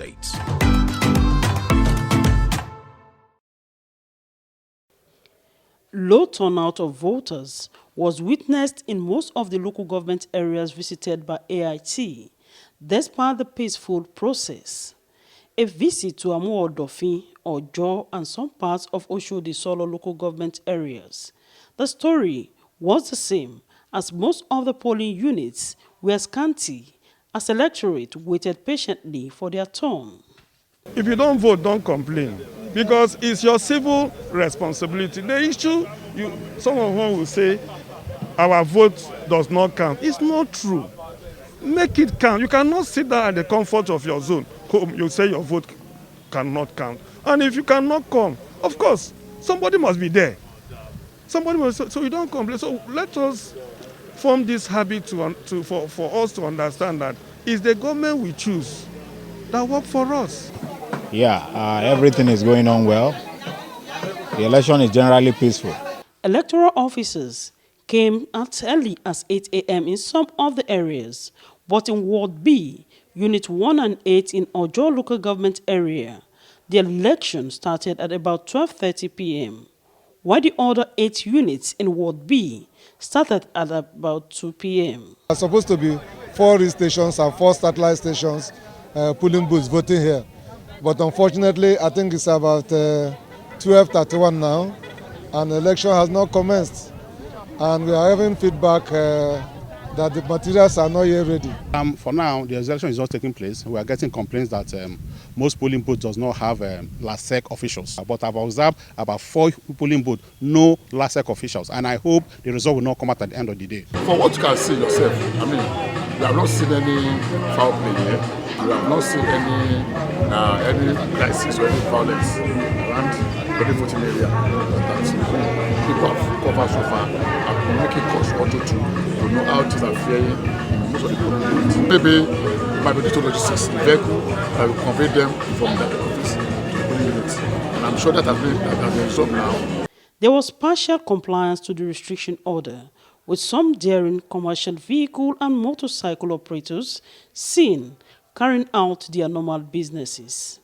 States. Low turnout of voters was witnessed in most of the local government areas visited by AIT, despite the peaceful process. A visit to Amuodofin, Ojo, and some parts of Oshodi Solo local government areas. The story was the same, as most of the polling units were scanty, as electorate waited patiently for their turn. If you don't vote, don't complain, because it's your civil responsibility. The issue, some of them will say, our vote does not count. It's not true. Make it count. You cannot sit down at the comfort of your zone. You say your vote cannot count. And if you cannot come, of course, somebody must be there. Somebody must, so you don't complain. So let us form this habit for us to understand that it's the government we choose that work for us. Yeah, everything is going on well. The election is generally peaceful. Electoral officers came as early as 8 a.m. in some of the areas, but in Ward B, Unit 1 and 8 in Ojo local government area, the election started at about 12:30 p.m., while the other 8 units in Ward B started at about 2 p.m. There are supposed to be 4 stations and 4 satellite stations, polling booths voting here. But unfortunately, I think it's about 12:31 now, and the election has not commenced. And we are having feedback that the materials are not yet ready. For now, the election is not taking place. We are getting complaints that most polling booths does not have LASEC officials. But I've observed about 4 polling booths, no LASEC officials. And I hope the result will not come out at the end of the day. For what you can see yourself, I mean, we have not seen any foul play here. We have not seen any crisis or any violence around the voting area. People have covered so far and making calls also to know how things are faring in most of the polling units. Maybe it might be due to logistics, the vehicle that will convey them from the office to the polling units. And I'm sure that has been resolved now. There was partial compliance to the restriction order, with some daring commercial vehicle and motorcycle operators seen carrying out their normal businesses.